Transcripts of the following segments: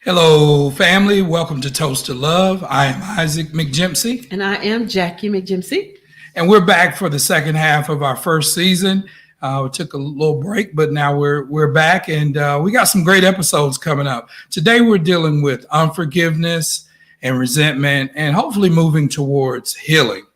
Hello, family. Welcome to Toast to Love. I am Isaac McJimpsey. And I am Jackie McJimpsey. And we're back for the second half of our first season. We took a little break, but now we're back, and we got some great episodes coming up. Today we're dealing with unforgiveness and resentment, and hopefully moving towards healing.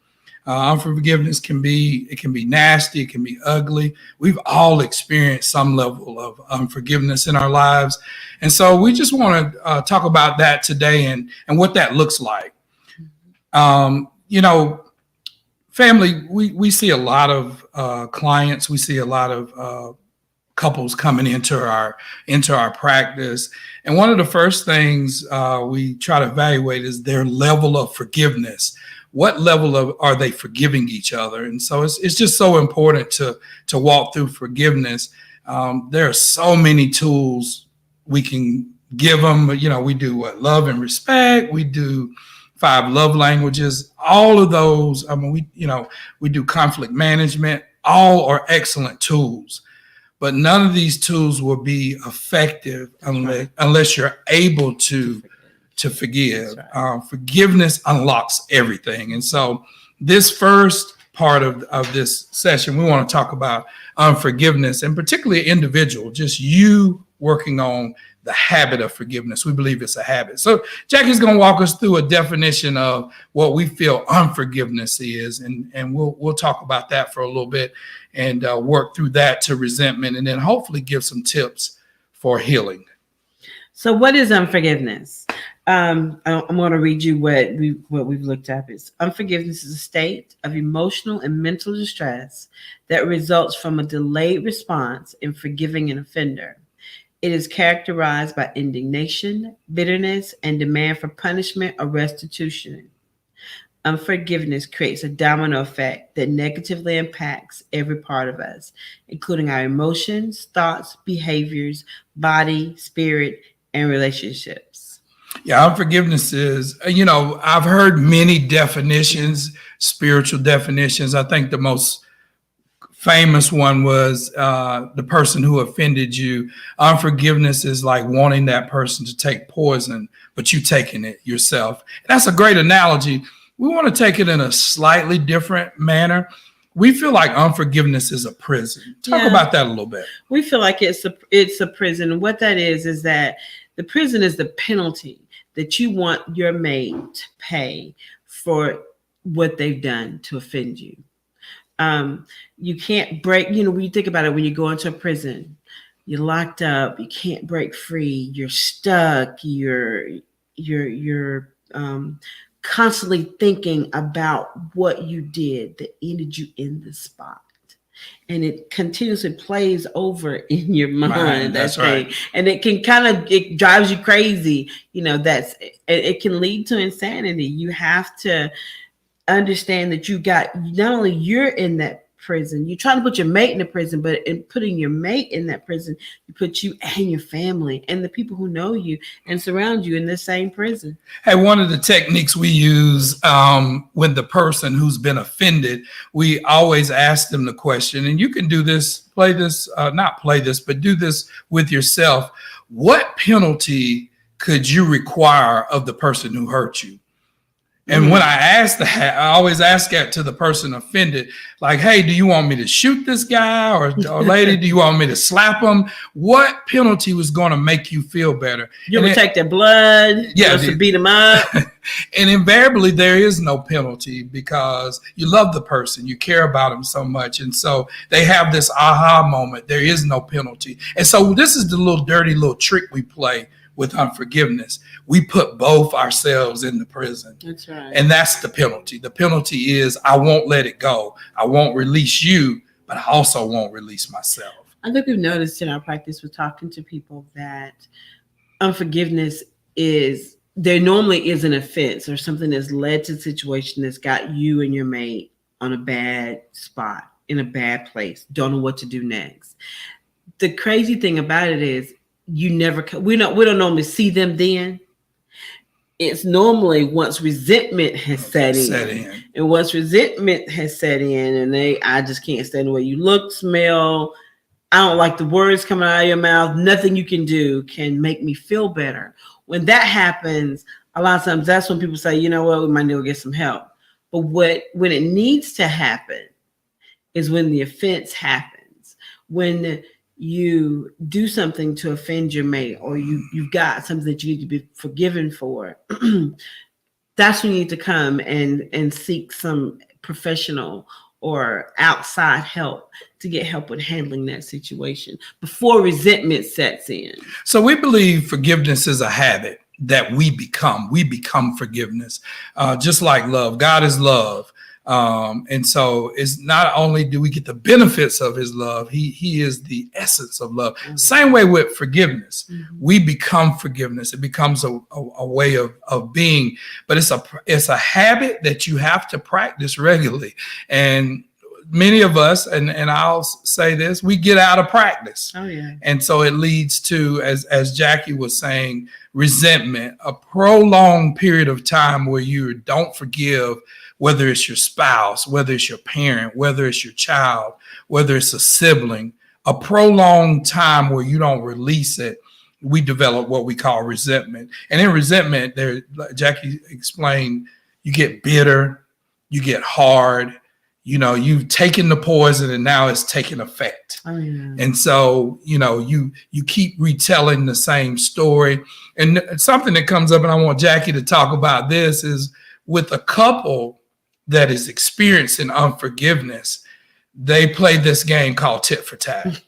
Unforgiveness can be nasty, it can be ugly. We've all experienced some level of unforgiveness in our lives. And so we just want to talk about that today and what that looks like. Family, we see a lot of clients, we see a lot of couples coming into our practice. And one of the first things we try to evaluate is their level of forgiveness. What level are they forgiving each other? And so it's just so important to walk through forgiveness. There are so many tools we can give them. We do love and respect. We do 5 love languages. All of those. We do conflict management. All are excellent tools, but none of these tools will be effective unless you're able to forgive. Right. Forgiveness unlocks everything. And so this first part of this session, we want to talk about unforgiveness, and particularly individual, just you working on the habit of forgiveness. We believe it's a habit. So Jackie's going to walk us through a definition of what we feel unforgiveness is, and we'll talk about that for a little bit and work through that to resentment, and then hopefully give some tips for healing. So what is unforgiveness? I'm going to read you what we've looked up. Is unforgiveness is a state of emotional and mental distress that results from a delayed response in forgiving an offender. It is characterized by indignation, bitterness, and demand for punishment or restitution. Unforgiveness creates a domino effect that negatively impacts every part of us, including our emotions, thoughts, behaviors, body, spirit, and relationships. Yeah, unforgiveness is, I've heard many definitions, spiritual definitions. I think the most famous one was the person who offended you. Unforgiveness is like wanting that person to take poison, but you taking it yourself. That's a great analogy. We want to take it in a slightly different manner. We feel like unforgiveness is a prison. Talk about that a little bit. We feel like it's a prison. And what that is that the prison is the penalty that you want your mate to pay for what they've done to offend you. You can't break, when you think about it, when you go into a prison, you're locked up, you can't break free, you're stuck, you're constantly thinking about what you did that ended you in the spot. And it continuously plays over in your mind. Right, that's right. And it can it drives you crazy. It can lead to insanity. You have to understand that you got, not only you're in that prison, you're trying to put your mate in the prison, but in putting your mate in that prison, you put you and your family and the people who know you and surround you in the same prison. Hey, one of the techniques we use with the person who's been offended, we always ask them the question, and you can do this, not play this, but do this with yourself. What penalty could you require of the person who hurt you? And when I ask that, I always ask that to the person offended, like, hey, do you want me to shoot this guy or lady? Do you want me to slap him? What penalty was going to make you feel better? You would take their blood, to beat them up. And invariably, there is no penalty because you love the person, you care about them so much. And so they have this aha moment. There is no penalty. And so this is the dirty little trick we play with unforgiveness. We put both ourselves in the prison. That's right. And that's the penalty. The penalty is I won't let it go. I won't release you, but I also won't release myself. I think we've noticed in our practice with talking to people that unforgiveness there normally is an offense or something that's led to a situation that's got you and your mate on a bad spot, in a bad place, don't know what to do next. The crazy thing about it is we don't normally see them then. It's normally once resentment has set in. And once resentment has set in and I just can't stand the way you look, smell, I don't like the words coming out of your mouth. Nothing you can do can make me feel better. When that happens, a lot of times that's when people say, you know what, we might need to get some help. But when it needs to happen is when the offense happens. When you do something to offend your mate, or you've got something that you need to be forgiven for, that's when you need to come and seek some professional or outside help to get help with handling that situation before resentment sets in. So we believe forgiveness is a habit that we become. We become forgiveness, just like love. God is love. And so it's not only do we get the benefits of his love, he is the essence of love. Mm-hmm. Same way with forgiveness. Mm-hmm. We become forgiveness. It becomes a way of being, but it's a habit that you have to practice regularly. And many of us, and I'll say this, we get out of practice. Oh, yeah. And so it leads to, as Jackie was saying, resentment, a prolonged period of time where you don't forgive, whether it's your spouse, whether it's your parent, whether it's your child, whether it's a sibling, a prolonged time where you don't release it. We develop what we call resentment. And in resentment, there, Jackie explained, you get bitter, you get hard. You know, you've taken the poison and now it's taking effect. Oh, yeah. And so, you know, you keep retelling the same story. And something that comes up, and I want Jackie to talk about this, is with a couple that is experiencing unforgiveness, they play this game called tit for tat.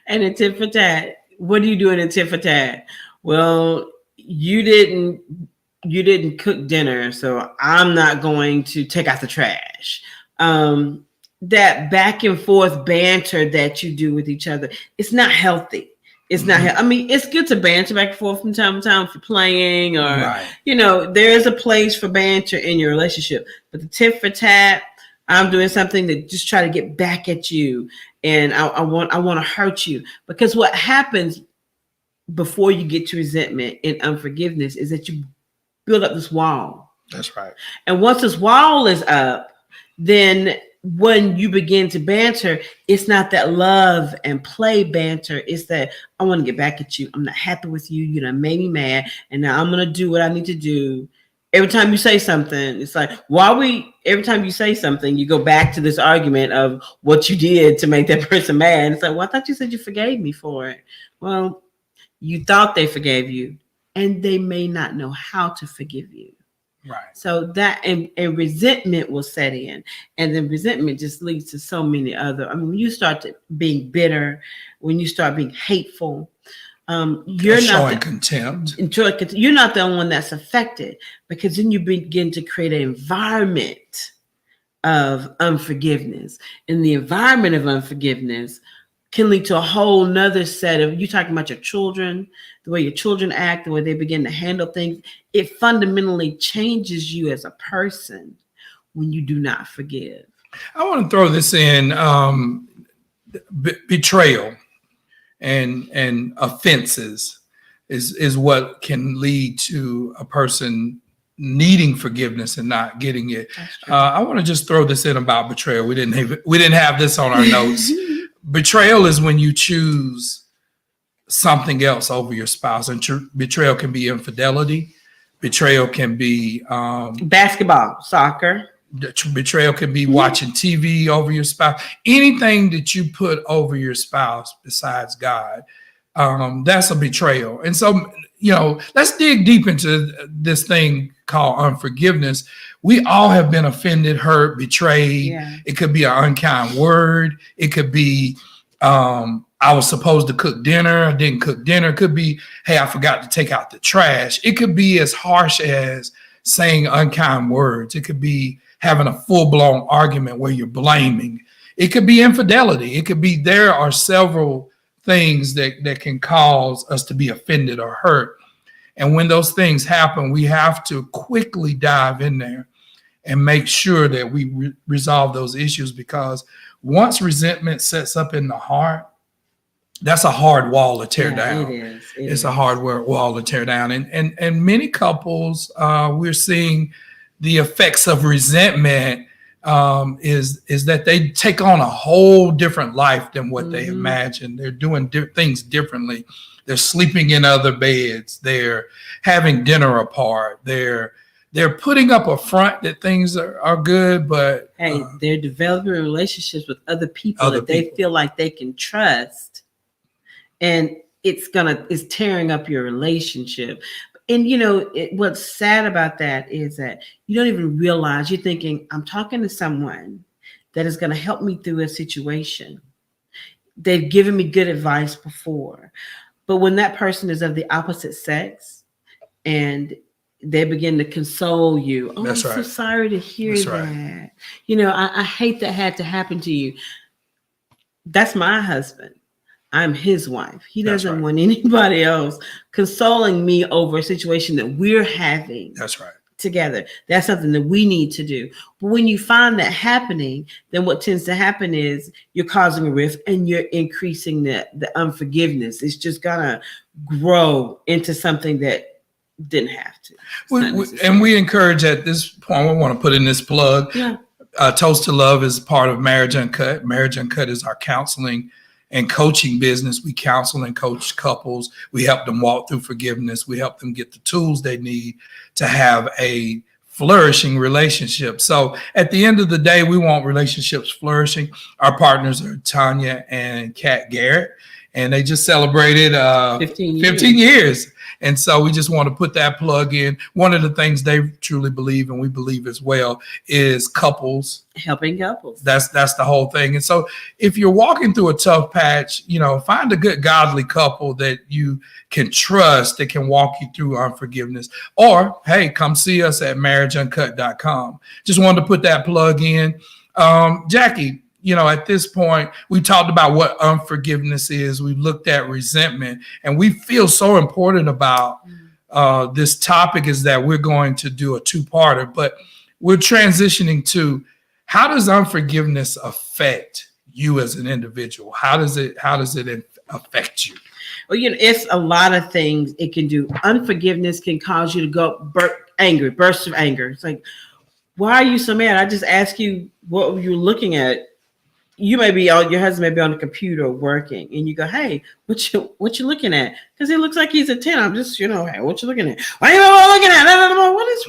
And in tit for tat, what are you doing in tit for tat? Well, you didn't cook dinner, so I'm not going to take out the trash. That back and forth banter that you do with each other, it's not healthy. It's not. I mean, it's good to banter back and forth from time to time if you're playing, or right. You know, there is a place for banter in your relationship. But the tit for tat, I'm doing something to just try to get back at you, and I want to hurt you. Because what happens before you get to resentment and unforgiveness is that you build up this wall. That's right. And once this wall is up, then when you begin to banter, it's not that love and play banter. It's that I want to get back at you. I'm not happy with you. You done made me mad. And now I'm going to do what I need to do. Every time you say something, it's like, every time you say something, you go back to this argument of what you did to make that person mad. It's like, well, I thought you said you forgave me for it. Well, you thought they forgave you, and they may not know how to forgive you. Right. So that and resentment will set in, and then resentment just leads to so many other. I mean, when you start being bitter, when you start being hateful, you're showing contempt. You're not the only one that's affected, because then you begin to create an environment of unforgiveness, and the environment of unforgiveness can lead to a whole nother set of, you talking about your children, the way your children act, the way they begin to handle things. It fundamentally changes you as a person when you do not forgive. I want to throw this in, betrayal and offenses is what can lead to a person needing forgiveness and not getting it. I want to just throw this in about betrayal. We didn't have this on our notes. Betrayal is when you choose something else over your spouse, and betrayal can be infidelity. Betrayal can be basketball, soccer. Betrayal can be watching TV over your spouse. Anything that you put over your spouse besides God, that's a betrayal. And so, you know, let's dig deep into this thing called unforgiveness. We all have been offended, hurt, betrayed. Yeah. It could be an unkind word. It could be, I was supposed to cook dinner, I didn't cook dinner. It could be, hey, I forgot to take out the trash. It could be as harsh as saying unkind words. It could be having a full-blown argument where you're blaming. It could be infidelity. It could be, there are several things that can cause us to be offended or hurt. And when those things happen, we have to quickly dive in there and make sure that we resolve those issues, because once resentment sets up in the heart, that's a hard wall to tear down. It's a hard wall to tear down. And many couples, we're seeing the effects of resentment is that they take on a whole different life than what they Mm-hmm. imagined. They're doing things differently. They're sleeping in other beds. They're having dinner apart. They're putting up a front that things are good, but Hey, they're developing relationships with other people that they feel like they can trust, and it's tearing up your relationship. And what's sad about that is that you don't even realize, you're thinking, I'm talking to someone that is going to help me through a situation. They've given me good advice before. But when that person is of the opposite sex and they begin to console you, oh, That's I'm right. so sorry to hear That's that. right. I hate that had to happen to you. That's my husband. I'm his wife. He doesn't want anybody else consoling me over a situation that we're having. That's right. Together. That's something that we need to do. But when you find that happening, then what tends to happen is you're causing a rift and you're increasing the unforgiveness. It's just gonna grow into something that didn't have to. And we encourage at this point, I want to put in this plug. Yeah. Toast to Love is part of Marriage Uncut. Marriage Uncut is our counseling and coaching business. We counsel and coach couples. We help them walk through forgiveness. We help them get the tools they need to have a flourishing relationship. So at the end of the day, we want relationships flourishing. Our partners are Tanya and Kat Garrett, and they just celebrated 15 years. And so we just want to put that plug in. One of the things they truly believe, and we believe as well, is couples. Helping couples. That's the whole thing. And so if you're walking through a tough patch, find a good godly couple that you can trust that can walk you through unforgiveness. Or, hey, come see us at marriageuncut.com. Just wanted to put that plug in. Jackie, at this point, we talked about what unforgiveness is. We've looked at resentment, and we feel so important about this topic is that we're going to do a two-parter, but we're transitioning to how does unforgiveness affect you as an individual? How does it affect you? Well, it's a lot of things it can do. Unforgiveness can cause you to go bursts of anger. It's like, why are you so mad? I just asked you what you're looking at. Your husband may be on the computer working, and you go, hey, what you looking at? Because he looks like he's a 10. I'm just, hey, what you looking at? Why are you looking at? What is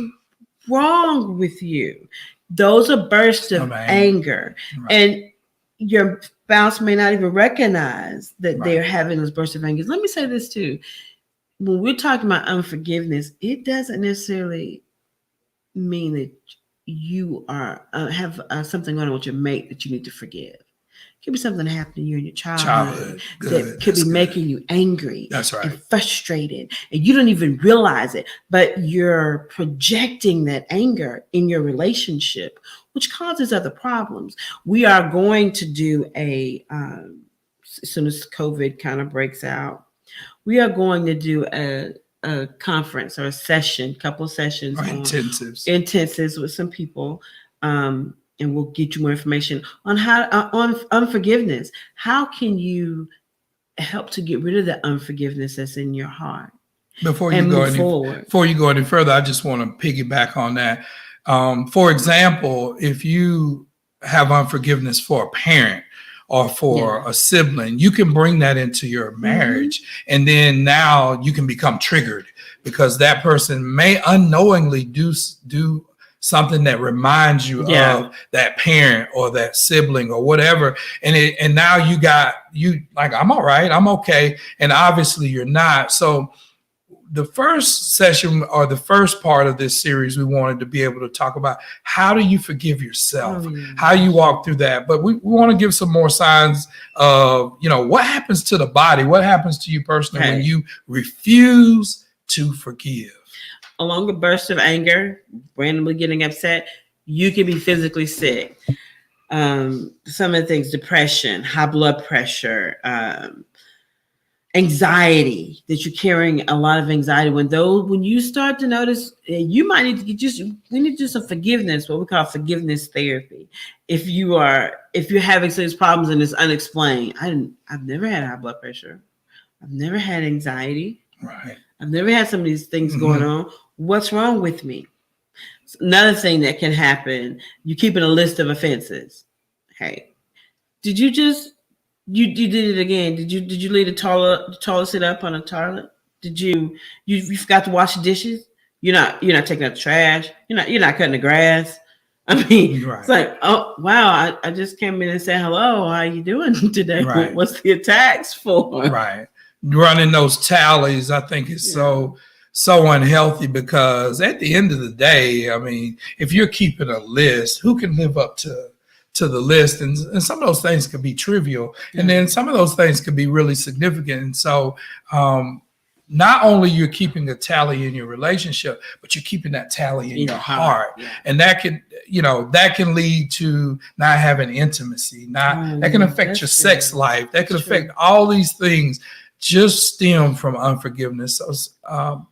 wrong with you? Those are bursts of anger. Right. And your spouse may not even recognize that they're having those bursts of anger. Let me say this too. When we're talking about unforgiveness, it doesn't necessarily mean that you are have something going on with your mate that you need to forgive. It could be something that happened to you in your childhood that could be making you angry. That's right. And frustrated, and you don't even realize it, but you're projecting that anger in your relationship, which causes other problems. We are going to do as soon as COVID kind of breaks out, we are going to do a conference or a couple of sessions, intensives with some people, and we'll get you more information on on unforgiveness. How can you help to get rid of the unforgiveness that's in your heart? Before you go any further, I just want to piggyback on that. For example, if you have unforgiveness for a parent or for a sibling, you can bring that into your marriage. And then now you can become triggered because that person may unknowingly do something that reminds you of that parent or that sibling or whatever. And now you like, I'm all right, I'm okay. And obviously you're not. So the first session or the first part of this series, we wanted to be able to talk about how do you forgive yourself, how you walk through that. But we want to give some more signs of, what happens to the body, what happens to you personally when you refuse to forgive. Along with bursts of anger, randomly getting upset, you can be physically sick. Some of the things, depression, high blood pressure, anxiety, that you're carrying a lot of anxiety. When you start to notice, you might need to we need to do some forgiveness, what we call forgiveness therapy. If you're having some of these problems and it's unexplained, I've never had high blood pressure. I've never had anxiety. Right. I've never had some of these things going on. What's wrong with me? Another thing that can happen, you keeping a list of offenses. Hey, did you just you did it again? Did you leave the toilet sit up on a toilet? Did you forgot to wash the dishes? You're not taking out the trash. You're not cutting the grass. I mean, Right. It's like, oh wow, I just came in and said hello. How you doing today? Right. What's the attacks for? Right. Running those tallies, I think is so unhealthy, because at the end of the day, I mean, if you're keeping a list, who can live up to the list? And some of those things can be trivial, and then some of those things can be really significant. And so not only you're keeping a tally in your relationship, but you're keeping that tally in your heart. Yeah. And that can lead to not having intimacy. That can affect your sex life. That can affect all these things, just stem from unforgiveness. So,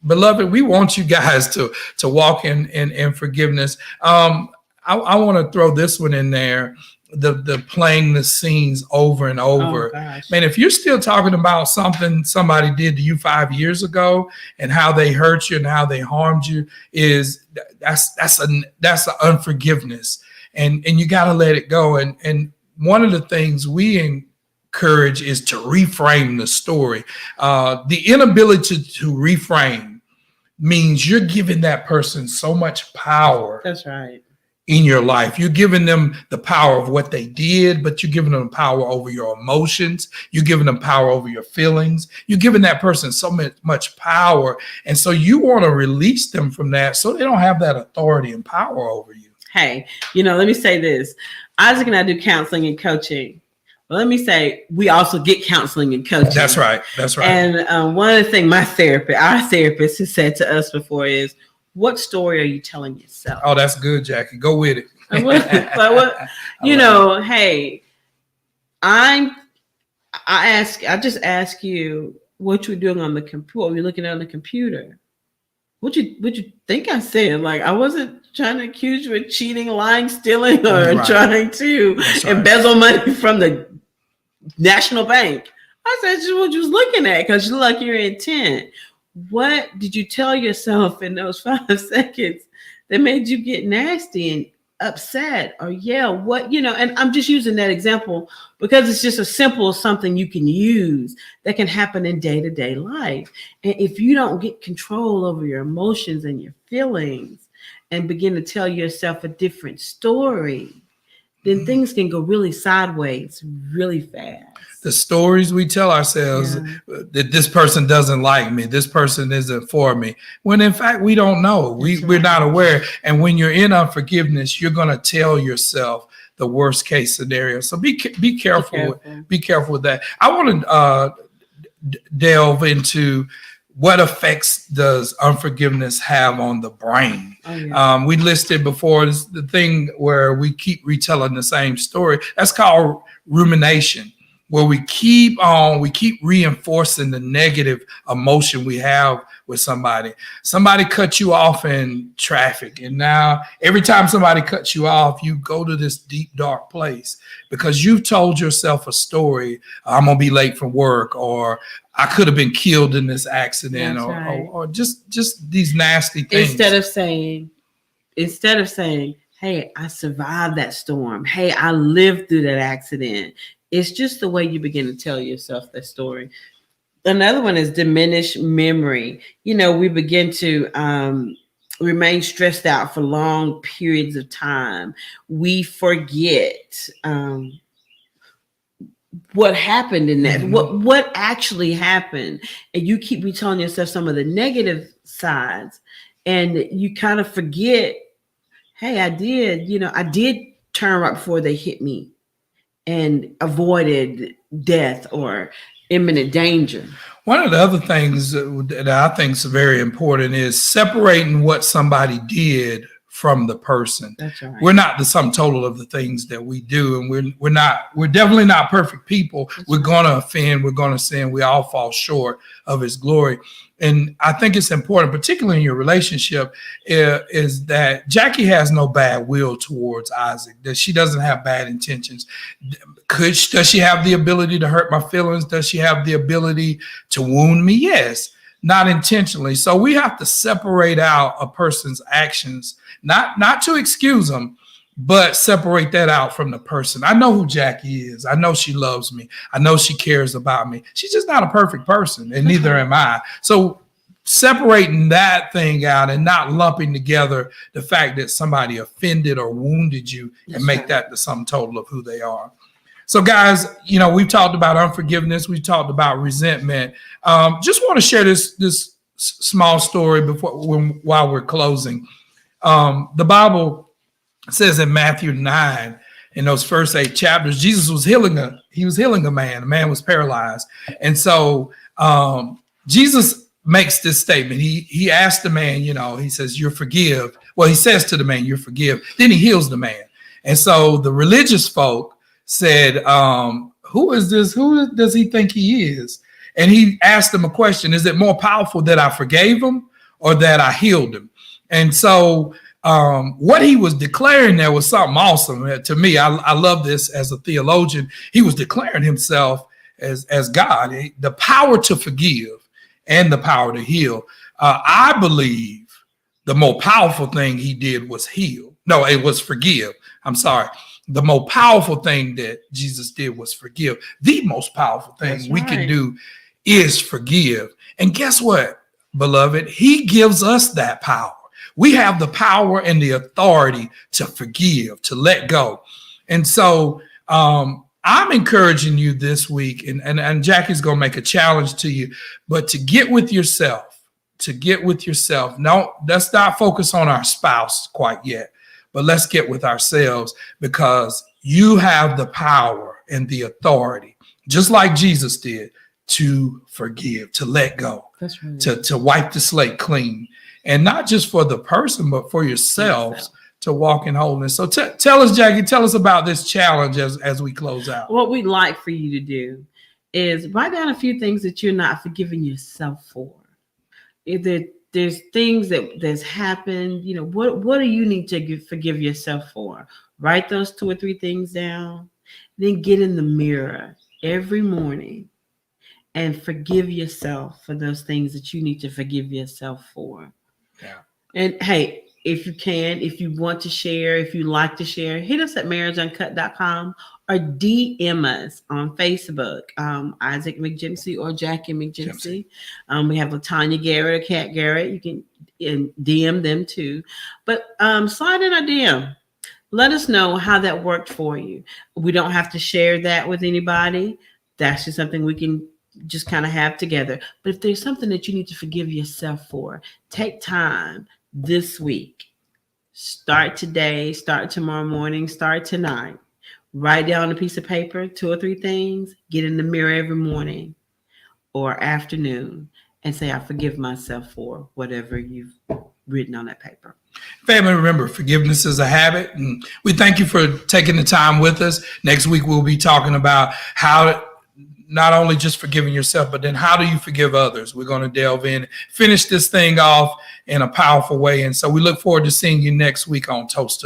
beloved, we want you guys to walk in forgiveness. I want to throw this one in there. The playing the scenes over and over. Man, if you're still talking about something somebody did to you 5 years ago and how they hurt you and how they harmed you, that's an unforgiveness, and you got to let it go. And one of the things we encourage is to reframe the story. The inability to reframe means you're giving that person so much power. That's right. In your life. You're giving them the power of what they did, but you're giving them power over your emotions. You're giving them power over your feelings. You're giving that person so much power. And so you want to release them from that so they don't have that authority and power over you. Hey, let me say this. Isaac and I do counseling and coaching. Well, let me say, we also get counseling and coaching. That's right. And one of the things our therapist has said to us before is, what story are you telling yourself? Oh, that's good, Jackie. Go with it. Hey, I just ask you what you're doing on the computer. What you're looking at on the computer. What you think I said? Like, I wasn't trying to accuse you of cheating, lying, stealing, or trying to embezzle money from the National Bank. I said just what you was looking at, because you look like your intent. What did you tell yourself in those 5 seconds that made you get nasty and upset or yell? And I'm just using that example because it's just a simple something you can use that can happen in day-to-day life. And if you don't get control over your emotions and your feelings and begin to tell yourself a different story, then things can go really sideways really fast. The stories we tell ourselves that this person doesn't like me, this person isn't for me, when in fact we don't know. We're not aware. And when you're in unforgiveness, you're going to tell yourself the worst case scenario. So be careful. Be careful with that. I want to delve into what effects does unforgiveness have on the brain. We listed before the thing where we keep retelling the same story. That's called rumination, where we keep reinforcing the negative emotion we have with somebody. Somebody cut you off in traffic, and now every time somebody cuts you off, you go to this deep, dark place because you've told yourself a story. I'm gonna be late for work, or I could have been killed in this accident, or just these nasty things. Instead of saying, hey, I survived that storm. Hey, I lived through that accident. It's just the way you begin to tell yourself that story. Another one is diminished memory. We begin to remain stressed out for long periods of time. We forget what happened in that, what actually happened. And you keep retelling yourself some of the negative sides, and you kind of forget, hey, I did turn right before they hit me and avoided death or imminent danger. One of the other things that I think is very important is separating what somebody did from the person. That's right. We're not the sum total of the things that we do, and we're definitely not perfect people. We're gonna offend, we're gonna sin, we all fall short of His glory. And I think it's important, particularly in your relationship, is that Jackie has no bad will towards Isaac, that she doesn't have bad intentions. Does she have the ability to hurt my feelings? Does she have the ability to wound me? Yes. not intentionally. So we have to separate out a person's actions, not to excuse them, but separate that out from the person. I know who Jackie is. I know she loves me. I know she cares about me. She's just not a perfect person, and neither am I. So separating that thing out and not lumping together the fact that somebody offended or wounded you and make that the sum total of who they are. So guys, we've talked about unforgiveness. We've talked about resentment. Just want to share this small story while we're closing. The Bible says in Matthew 9, in those first 8 chapters, Jesus was healing a man. A man was paralyzed. And so Jesus makes this statement. He asked the man, he says, "You're forgive." Well, he says to the man, "You're forgive." Then he heals the man. And so the religious folk said, "Who is this? Who does he think he is?" And he asked them a question: "Is it more powerful that I forgave him or that I healed him?" And so what he was declaring there was something awesome to me. I love this as a theologian. He was declaring himself as God, the power to forgive and the power to heal. I believe the more powerful thing he did was heal. No, it was forgive. I'm sorry. The more powerful thing that Jesus did was forgive. The most powerful thing we can do is forgive. And guess what, beloved? He gives us that power. We have the power and the authority to forgive, to let go. And so I'm encouraging you this week, and Jackie's going to make a challenge to you, but to get with yourself, No, let's not focus on our spouse quite yet, but let's get with ourselves, because you have the power and the authority, just like Jesus did, to forgive, to let go, that's right, to wipe the slate clean. And not just for the person, but for yourselves to walk in wholeness. So tell us, Jackie, tell us about this challenge as we close out. What we'd like for you to do is write down a few things that you're not forgiving yourself for. Either there's things that's happened, what do you need to forgive yourself for? Write those 2 or 3 things down. Then get in the mirror every morning and forgive yourself for those things that you need to forgive yourself for. Yeah. And hey, if you want to share, if you like to share, hit us at marriageuncut.com or DM us on Facebook, Isaac McGimsey or Jackie McGimsey. We have LaTanya Garrett or Kat Garrett. You can DM them too. But slide in a DM. Let us know how that worked for you. We don't have to share that with anybody. That's just something we can just kind of have together. But if there's something that you need to forgive yourself for, take time this week. Start today, start tomorrow morning, start tonight. Write down a piece of paper, 2 or 3 things, get in the mirror every morning or afternoon and say, I forgive myself for whatever you've written on that paper. Family, remember, forgiveness is a habit. And we thank you for taking the time with us. Next week, we'll be talking about how not only just forgiving yourself, but then how do you forgive others? We're going to delve in, finish this thing off in a powerful way. And so we look forward to seeing you next week on Toast